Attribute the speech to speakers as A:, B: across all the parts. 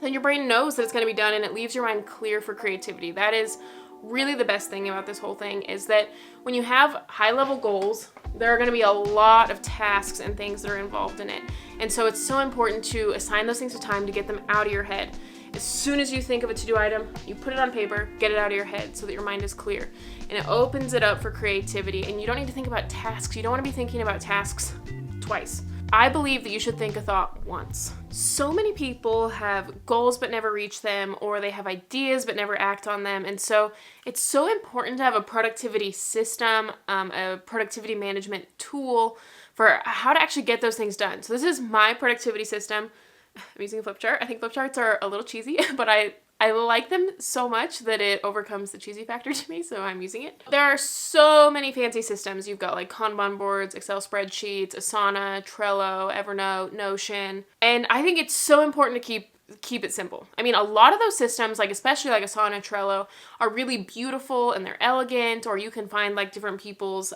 A: then your brain knows that it's going to be done and it leaves your mind clear for creativity. That is really the best thing about this whole thing, is that when you have high level goals, there are going to be a lot of tasks and things that are involved in it. And so it's so important to assign those things to time to get them out of your head. As soon as you think of a to-do item, you put it on paper, get it out of your head so that your mind is clear. And it opens it up for creativity. And you don't need to think about tasks. You don't want to be thinking about tasks twice. I believe that you should think a thought once. So many people have goals but never reach them, or they have ideas but never act on them. And so it's so important to have a productivity system, a productivity management tool for how to actually get those things done. So this is my productivity system. I'm using a flip chart. I think flip charts are a little cheesy, but I like them so much that it overcomes the cheesy factor to me, so I'm using it. There are so many fancy systems. You've got like Kanban boards, Excel spreadsheets, Asana, Trello, Evernote, Notion, and I think it's so important to keep it simple. I mean, a lot of those systems, like especially like Asana, Trello, are really beautiful and they're elegant, or you can find like different people's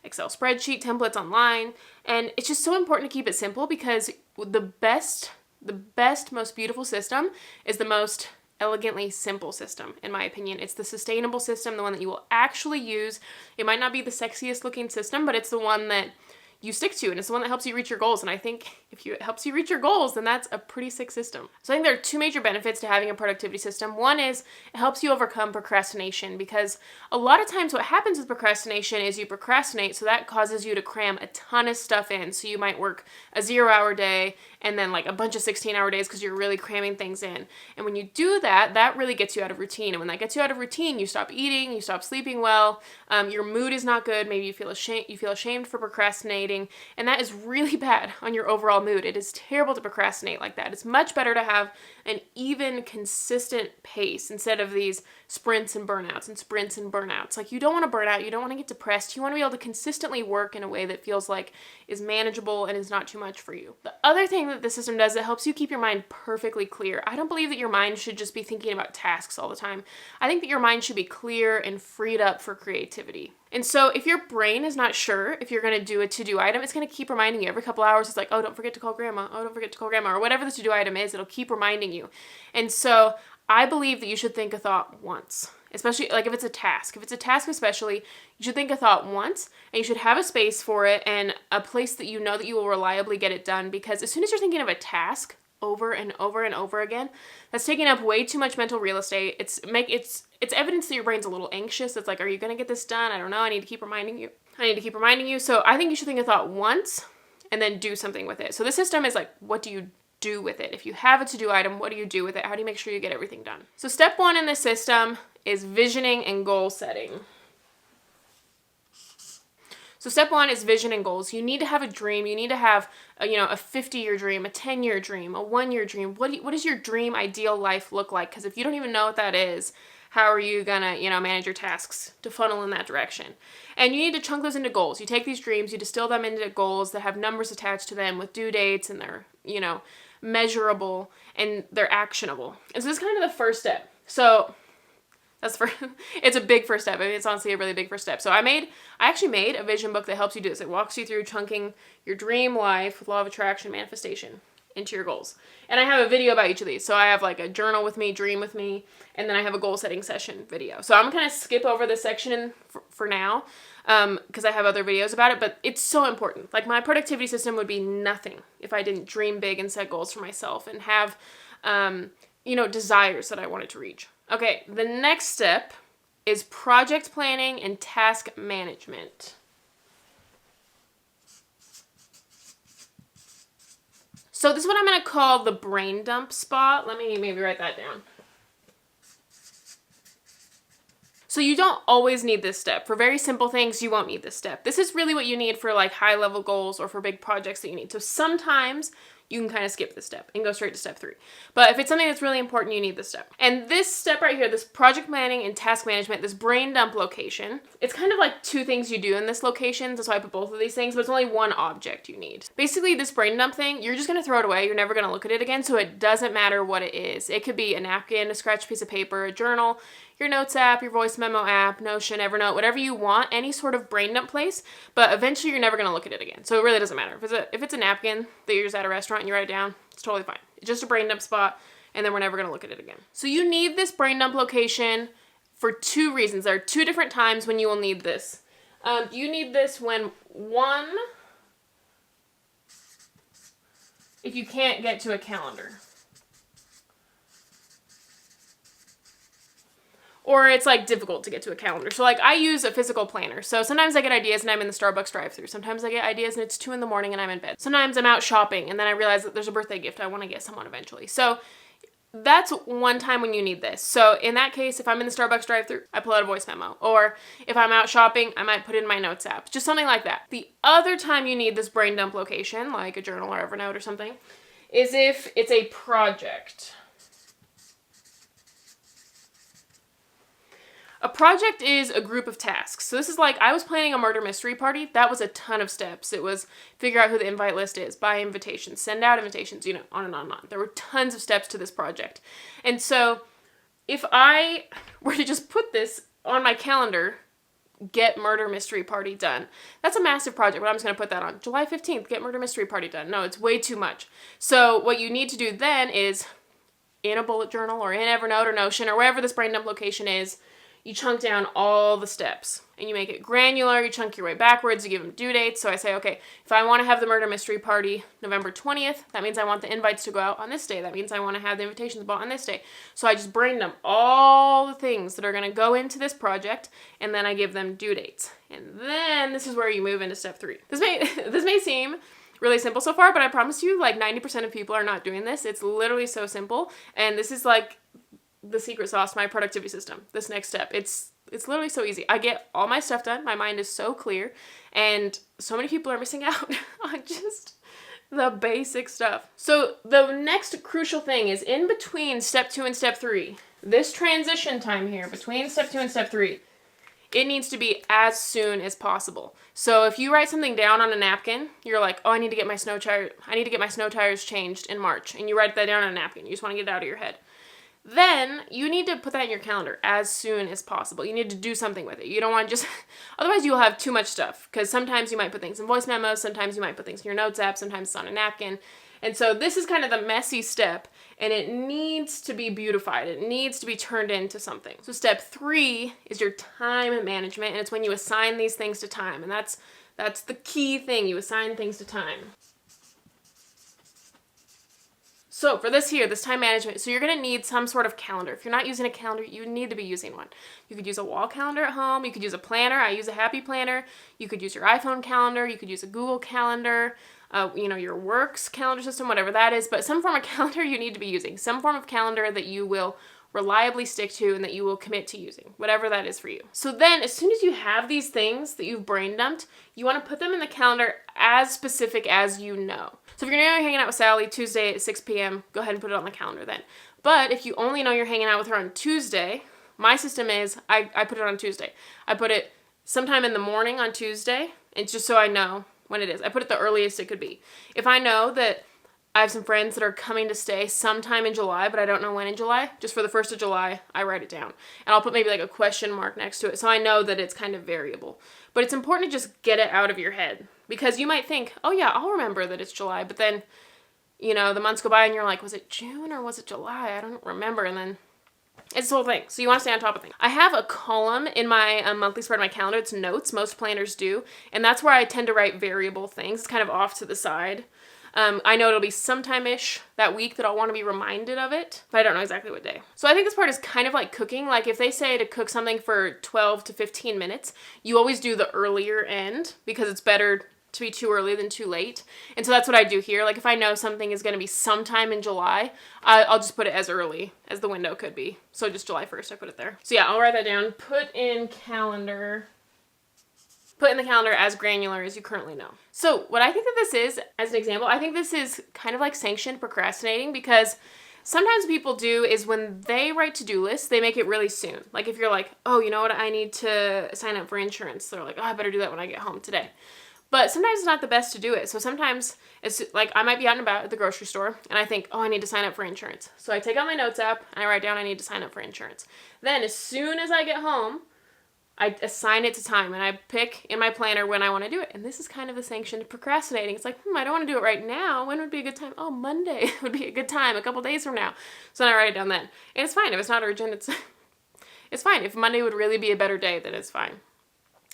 A: Excel spreadsheet templates online, and it's just so important to keep it simple, because the best, most beautiful system is the most elegantly simple system, in my opinion. It's the sustainable system, the one that you will actually use. It might not be the sexiest looking system, but it's the one that you stick to, and it's the one that helps you reach your goals. And I think if it helps you reach your goals, then that's a pretty sick system. So I think there are two major benefits to having a productivity system. One is it helps you overcome procrastination, because a lot of times what happens with procrastination is you procrastinate, so that causes you to cram a ton of stuff in. So you might work a 0-hour day and then like a bunch of 16-hour days because you're really cramming things in. And when you do that, that really gets you out of routine. And when that gets you out of routine, you stop eating, you stop sleeping well, your mood is not good, maybe you feel ashamed for procrastinating, and that is really bad on your overall mood. It is terrible to procrastinate like that. It's much better to have an even, consistent pace instead of these sprints and burnouts and sprints and burnouts. Like, you don't want to burn out, you don't want to get depressed, you want to be able to consistently work in a way that feels like is manageable and is not too much for you. The other thing that the system does, it helps you keep your mind perfectly clear. I don't believe that your mind should just be thinking about tasks all the time. I think that your mind should be clear and freed up for creativity. And so if your brain is not sure if you're going to do a to-do item, it's going to keep reminding you every couple hours. It's like, oh, don't forget to call grandma. Oh, don't forget to call grandma. Or whatever the to-do item is, it'll keep reminding you. And so I believe that you should think a thought once, especially like if it's a task. If it's a task especially, you should think a thought once, and you should have a space for it and a place that you know that you will reliably get it done. Because as soon as you're thinking of a task over and over and over again, that's taking up way too much mental real estate. It's evidence that your brain's a little anxious. It's like, are you going to get this done? I don't know. I need to keep reminding you. So I think you should think a thought once and then do something with it. So the system is like, what do you do with it? If you have a to-do item, what do you do with it? How do you make sure you get everything done? So step one in this system is visioning and goal setting. So step one is vision and goals. You need to have a dream. You need to have a 50-year dream, a 10-year dream, a 1-year dream. What does your dream ideal life look like? Because if you don't even know what that is, how are you gonna, manage your tasks to funnel in that direction? And you need to chunk those into goals. You take these dreams, you distill them into goals that have numbers attached to them with due dates, and they're, measurable and they're actionable. And so this is kind of the first step. So it's a big first step. I mean, it's honestly a really big first step. So I actually made a vision book that helps you do this. It walks you through chunking your dream life with law of attraction manifestation into your goals. And I have a video about each of these. So I have like a journal with me, dream with me, and then I have a goal setting session video. So I'm going to kind of skip over this section for now because I have other videos about it, but it's so important. Like, my productivity system would be nothing if I didn't dream big and set goals for myself and have, desires that I wanted to reach. Okay, the next step is project planning and task management. So this is what I'm going to call the brain dump spot. Let me maybe write that down. So you don't always need this step. For very simple things, you won't need this step. This is really what you need for like high level goals or for big projects that you need. So sometimes you can kind of skip this step and go straight to step 3. But if it's something that's really important, you need this step. And this step right here, this project planning and task management, this brain dump location, it's kind of like 2 things you do in this location. That's why I put both of these things, but it's only 1 object you need. Basically, this brain dump thing, you're just going to throw it away. You're never going to look at it again. So it doesn't matter what it is. It could be a napkin, a scratch piece of paper, a journal, your notes app, your voice memo app, Notion, Evernote, whatever you want, any sort of brain dump place, but eventually you're never going to look at it again. So it really doesn't matter. If it's a napkin that you're just at a restaurant and you write it down, it's totally fine. It's just a brain dump spot. and then we're never going to look at it again. So you need this brain dump location for 2 reasons. There are 2 different times when you will need this. You need this when, one, if you can't get to a calendar. Or it's like difficult to get to a calendar. So like I use a physical planner. So sometimes I get ideas and I'm in the Starbucks drive-thru. Sometimes I get ideas and it's 2 a.m. and I'm in bed. Sometimes I'm out shopping and then I realize that there's a birthday gift I want to get someone eventually. So that's one time when you need this. So in that case, if I'm in the Starbucks drive-thru, I pull out a voice memo. Or if I'm out shopping, I might put it in my notes app. Just something like that. The other time you need this brain dump location, like a journal or Evernote or something, is if it's a project. A project is a group of tasks. So this is like, I was planning a murder mystery party. That was a ton of steps. It was figure out who the invite list is, buy invitations, send out invitations, you know, on and on and on. There were tons of steps to this project. And so if I were to just put this on my calendar, get murder mystery party done, that's a massive project, but I'm just going to put that on July 15th, get murder mystery party done. No, it's way too much. So what you need to do then is in a bullet journal or in Evernote or Notion or wherever this brain dump location is, you chunk down all the steps and you make it granular. You chunk your way backwards. You give them due dates. So I say, okay, if I want to have the murder mystery party November 20th, that means I want the invites to go out on this day. That means I want to have the invitations bought on this day. So I just brain dump all the things that are going to go into this project and then I give them due dates. And then this is where you move into step 3. This may seem really simple so far, but I promise you like 90% of people are not doing this. It's literally so simple. And this is like the secret sauce to my productivity system. This next step. It's literally so easy. I get all my stuff done. My mind is so clear. And so many people are missing out on just the basic stuff. So the next crucial thing is in between step 2 and step 3. This transition time here between step 2 and step 3. It needs to be as soon as possible. So if you write something down on a napkin, you're like, oh, I need to get my snow tires changed in March. And you write that down on a napkin. You just want to get it out of your head. Then you need to put that in your calendar as soon as possible. You need to do something with it. You don't want to just, otherwise you'll have too much stuff because sometimes you might put things in voice memos, sometimes you might put things in your notes app, sometimes it's on a napkin. And so this is kind of the messy step and it needs to be beautified. It needs to be turned into something. So step 3 is your time management and it's when you assign these things to time. And that's the key thing. You assign things to time. So for this time management, so you're going to need some sort of calendar. If you're not using a calendar, you need to be using one. You could use a wall calendar at home. You could use a planner. I use a Happy Planner. You could use your iPhone calendar. You could use a Google Calendar, your works calendar system, whatever that is. But some form of calendar you need to be using. Some form of calendar that you will reliably stick to and that you will commit to using, whatever that is for you. So then as soon as you have these things that you've brain dumped, you want to put them in the calendar as specific as you know. So if you're going to be hanging out with Sally Tuesday at 6 p.m., go ahead and put it on the calendar then. But if you only know you're hanging out with her on Tuesday, my system is I put it on Tuesday. I put it sometime in the morning on Tuesday, and just so I know when it is. I put it the earliest it could be. If I know that I have some friends that are coming to stay sometime in July, but I don't know when in July. Just for the 1st of July, I write it down. And I'll put maybe like a question mark next to it so I know that it's kind of variable. But it's important to just get it out of your head. Because you might think, oh yeah, I'll remember that it's July. But then, the months go by and you're like, was it June or was it July? I don't remember. And then it's the whole thing. So you want to stay on top of things. I have a column in my monthly spread of my calendar. It's notes. Most planners do. And that's where I tend to write variable things. It's kind of off to the side. I know it'll be sometime-ish that week that I'll want to be reminded of it, but I don't know exactly what day. So I think this part is kind of like cooking. Like if they say to cook something for 12 to 15 minutes, you always do the earlier end because it's better to be too early than too late. And so that's what I do here. Like if I know something is going to be sometime in July, I'll just put it as early as the window could be. So just July 1st, I put it there. So yeah, I'll write that down. Put in the calendar as granular as you currently know. So what I think that this is, as an example, I think this is kind of like sanctioned procrastinating because sometimes people do is when they write to-do lists, they make it really soon. Like if you're like, oh, you know what, I need to sign up for insurance. They're like, oh, I better do that when I get home today. But sometimes it's not the best to do it. So sometimes it's like I might be out and about at the grocery store and I think, oh, I need to sign up for insurance. So I take out my notes app and I write down I need to sign up for insurance. Then as soon as I get home, I assign it to time, and I pick in my planner when I want to do it. And this is kind of the sanctioned procrastinating. It's like, I don't want to do it right now. When would be a good time? Oh, Monday would be a good time, a couple days from now. So then I write it down then. And it's fine. If it's not urgent, it's fine. If Monday would really be a better day, then it's fine.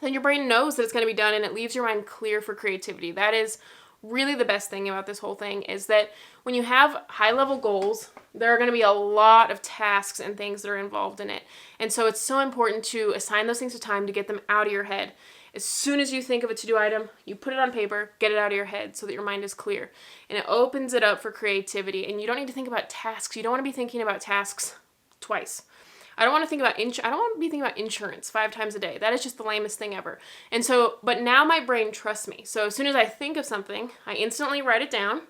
A: Then your brain knows that it's going to be done, and it leaves your mind clear for creativity. That is really the best thing about this whole thing, is that when you have high-level goals, there are going to be a lot of tasks and things that are involved in it. And so it's so important to assign those things to time to get them out of your head. As soon as you think of a to-do item, you put it on paper, get it out of your head so that your mind is clear. And it opens it up for creativity. And you don't need to think about tasks. You don't want to be thinking about tasks twice. I don't want to think about I don't want to be thinking about insurance 5 times a day. That is just the lamest thing ever. And so, but now my brain trusts me. So as soon as I think of something, I instantly write it down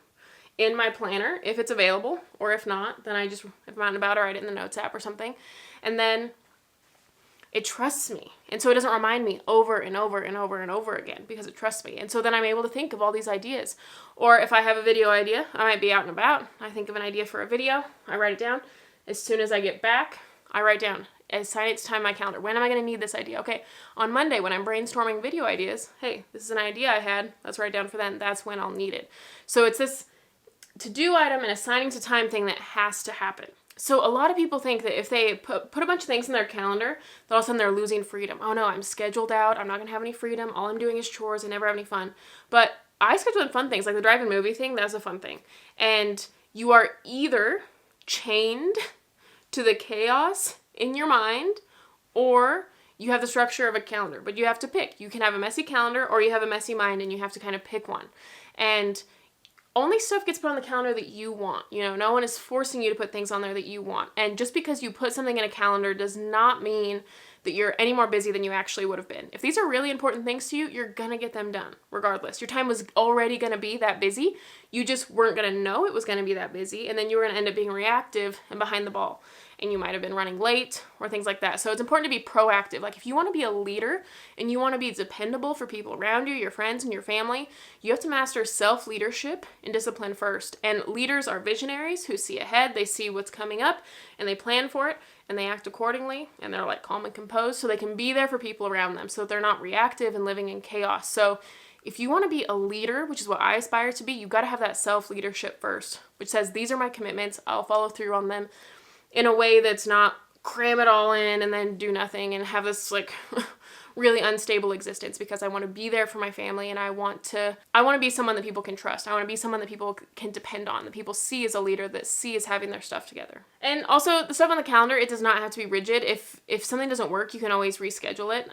A: in my planner if it's available, or if not, then I just, if I'm out and about, I write it in the notes app or something. And then it trusts me. And so it doesn't remind me over and over and over and over again, because it trusts me. And so then I'm able to think of all these ideas. Or if I have a video idea, I might be out and about. I think of an idea for a video. I write it down. As soon as I get back, I write down, assign it to time in my calendar. When am I going to need this idea? Okay, on Monday when I'm brainstorming video ideas, hey, this is an idea I had. Let's write it down for then. That's when I'll need it. So it's this to-do item and assigning to time thing that has to happen. So a lot of people think that if they put a bunch of things in their calendar, that all of a sudden they're losing freedom. Oh no, I'm scheduled out. I'm not going to have any freedom. All I'm doing is chores. I never have any fun. But I schedule in fun things, like the drive-in movie thing. That's a fun thing. And you are either chained to the chaos in your mind, or you have the structure of a calendar, but you have to pick. You can have a messy calendar, or you have a messy mind, and you have to kind of pick one. And only stuff gets put on the calendar that you want. You know, no one is forcing you to put things on there that you want. And just because you put something in a calendar does not mean that you're any more busy than you actually would have been. If these are really important things to you, you're gonna get them done regardless. Your time was already gonna be that busy. You just weren't gonna know it was gonna be that busy, and then you were gonna end up being reactive and behind the ball. And you might have been running late or things like that. So it's important to be proactive. Like if you want to be a leader and you want to be dependable for people around you, your friends and your family, you have to master self-leadership and discipline first. And leaders are visionaries who see ahead, they see what's coming up, and they plan for it, and they act accordingly, and they're like calm and composed so they can be there for people around them so they're not reactive and living in chaos. So if you want to be a leader, which is what I aspire to be, you've got to have that self-leadership first, which says these are my commitments, I'll follow through on them, in a way that's not cram it all in and then do nothing and have this like really unstable existence, because I want to be there for my family, and I want to be someone that people can trust. I want to be someone that people can depend on, that people see as a leader, that see as having their stuff together. And also the stuff on the calendar, it does not have to be rigid. If something doesn't work, you can always reschedule it.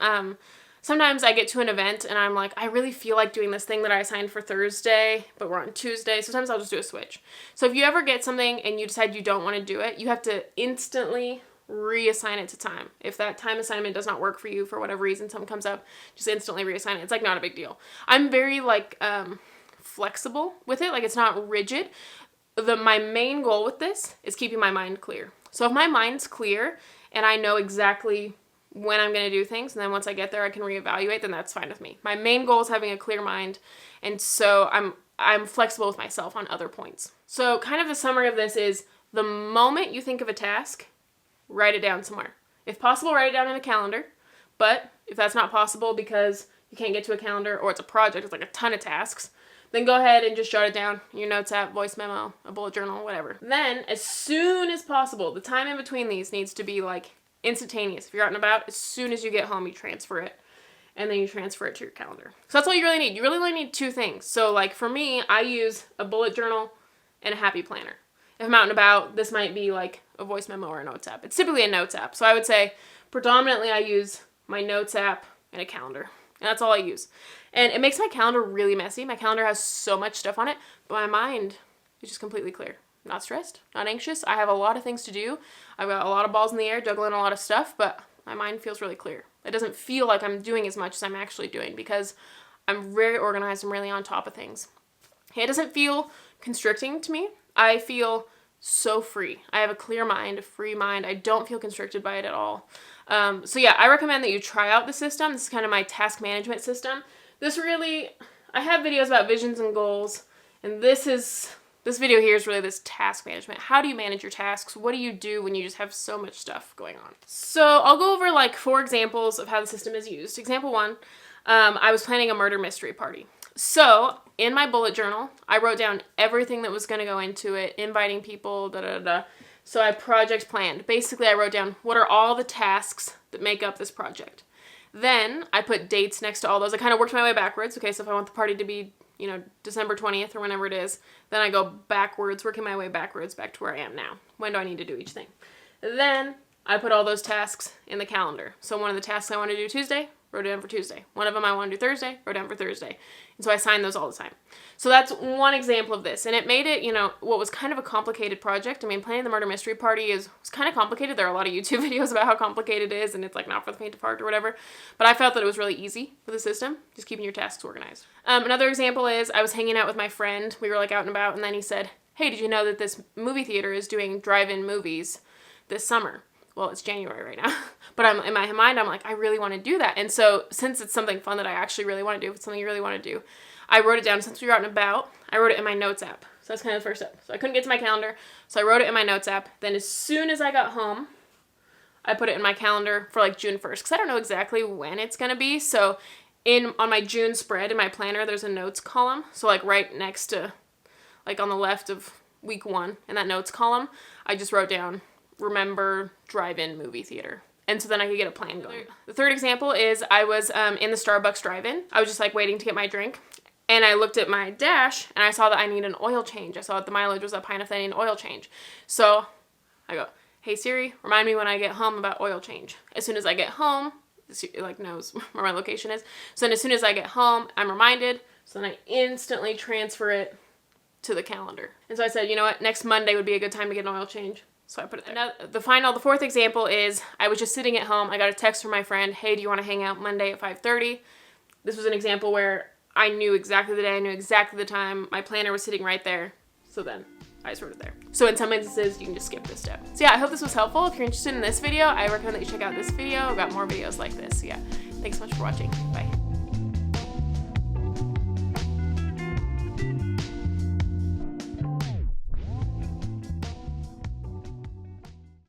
A: Sometimes I get to an event and I'm like, I really feel like doing this thing that I assigned for Thursday, but we're on Tuesday. Sometimes I'll just do a switch. So if you ever get something and you decide you don't want to do it, you have to instantly reassign it to time. If that time assignment does not work for you for whatever reason, something comes up, just instantly reassign it. It's like not a big deal. I'm very flexible with it. Like it's not rigid. My main goal with this is keeping my mind clear. So if my mind's clear and I know exactly when I'm going to do things, and then once I get there I can reevaluate, then that's fine with me. My main goal is having a clear mind, and so I'm flexible with myself on other points. So kind of the summary of this is, the moment you think of a task, write it down somewhere. If possible, write it down in a calendar, but if that's not possible because you can't get to a calendar or it's a project, it's like a ton of tasks, then go ahead and just jot it down in your notes app, voice memo, a bullet journal, whatever. Then, as soon as possible, the time in between these needs to be like instantaneous. If you're out and about, as soon as you get home, you transfer it, and then you transfer it to your calendar. So that's all you really need. You really only need 2 things. So like for me, I use a bullet journal and a happy planner. If I'm out and about, this might be like a voice memo or a notes app. It's typically a notes app. So I would say predominantly I use my notes app and a calendar. And that's all I use. And it makes my calendar really messy. My calendar has so much stuff on it, but my mind is just completely clear. Not stressed, not anxious. I have a lot of things to do. I've got a lot of balls in the air, juggling a lot of stuff, but my mind feels really clear. It doesn't feel like I'm doing as much as I'm actually doing because I'm very organized. I'm really on top of things. It doesn't feel constricting to me. I feel so free. I have a clear mind, a free mind. I don't feel constricted by it at all. So yeah, I recommend that you try out the system. This is kind of my task management system. I have videos about visions and goals, and this is this video here is really this task management. How do you manage your tasks? What do you do when you just have so much stuff going on? So I'll go over like 4 examples of how the system is used. Example 1, I was planning a murder mystery party. So in my bullet journal, I wrote down everything that was going to go into it, inviting people, So I project planned. Basically, I wrote down what are all the tasks that make up this project. Then I put dates next to all those. I kind of worked my way backwards. Okay, so if I want the party to be, December 20th or whenever it is, then I go backwards, working my way backwards back to where I am now. When do I need to do each thing? Then I put all those tasks in the calendar. So one of the tasks I want to do Tuesday, wrote it down for Tuesday. One of them I want to do Thursday, wrote down for Thursday. And so I sign those all the time. So that's one example of this. And it made it, what was kind of a complicated project. I mean, planning the murder mystery party was kind of complicated. There are a lot of YouTube videos about how complicated it is, and it's like not for the faint of heart or whatever. But I felt that it was really easy with the system, just keeping your tasks organized. Another example is I was hanging out with my friend. We were like out and about, and then he said, hey, did you know that this movie theater is doing drive-in movies this summer? Well, it's January right now, but in my mind, I'm like, I really want to do that. And so since it's something fun that I actually really want to do, if it's something you really want to do, I wrote it down. Since we were out and about, I wrote it in my notes app. So that's kind of the first step. So I couldn't get to my calendar, so I wrote it in my notes app. Then as soon as I got home, I put it in my calendar for like June 1st, because I don't know exactly when it's going to be. So on my June spread in my planner, there's a notes column. So like right next to, like on the left of week 1 in that notes column, I just wrote down, remember drive-in movie theater. And so then I could get a plan going. The third example is I was in the Starbucks drive-in. I was just like waiting to get my drink. And I looked at my dash and I saw that I need an oil change. I saw that the mileage was up high enough that I need an oil change. So I go, hey Siri, remind me when I get home about oil change. As soon as I get home, it like knows where my location is. So then as soon as I get home, I'm reminded. So then I instantly transfer it to the calendar. And so I said, you know what, next Monday would be a good time to get an oil change. So I put it there. Now, the 4th example is I was just sitting at home. I got a text from my friend, hey, do you want to hang out Monday at 5:30? This was an example where I knew exactly the day, I knew exactly the time. My planner was sitting right there. So then I just wrote it there. So in some instances, you can just skip this step. So yeah, I hope this was helpful. If you're interested in this video, I recommend that you check out this video. I've got more videos like this. So yeah, thanks so much for watching. Bye.